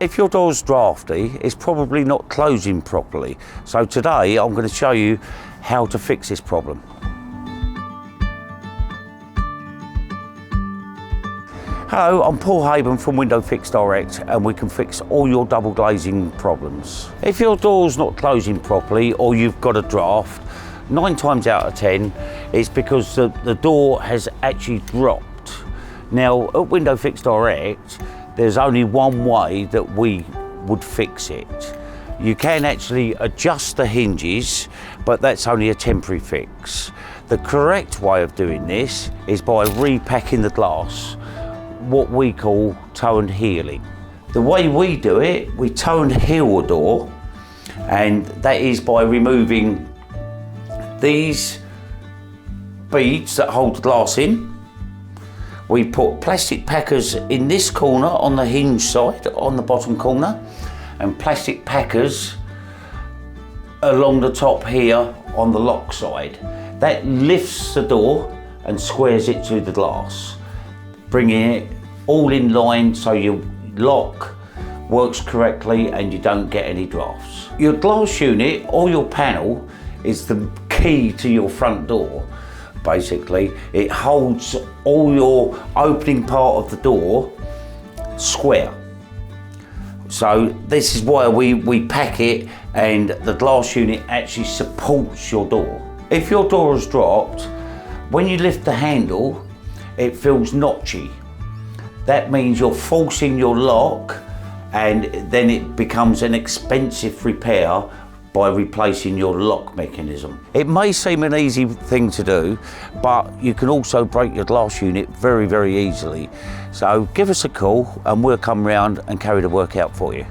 If your door's drafty, it's probably not closing properly. So today I'm going to show you how to fix this problem. Hello, I'm Paul Haben from Window Fix Direct, and we can fix all your double glazing problems. If your door's not closing properly or you've got a draft, 9 times out of 10 it's because the door has actually dropped. Now at Window Fix Direct there's only one way that we would fix it. You can actually adjust the hinges, but that's only a temporary fix. The correct way of doing this is by repacking the glass, what we call toe and heeling. The way we do it, we toe and heel a door, and that is by removing these beads that hold the glass in. We put plastic packers in this corner on the hinge side, on the bottom corner, and plastic packers along the top here on the lock side. That lifts the door and squares it to the glass, bringing it all in line so your lock works correctly and you don't get any drafts. Your glass unit or your panel is the key to your front door. Basically, it holds all your opening part of the door square. So this is why we pack it, and the glass unit actually supports your door. If your door has dropped, when you lift the handle, it feels notchy. That means you're forcing your lock, and then it becomes an expensive repair by replacing your lock mechanism. It may seem an easy thing to do, but you can also break your glass unit very, very easily. So give us a call and we'll come round and carry the work out for you.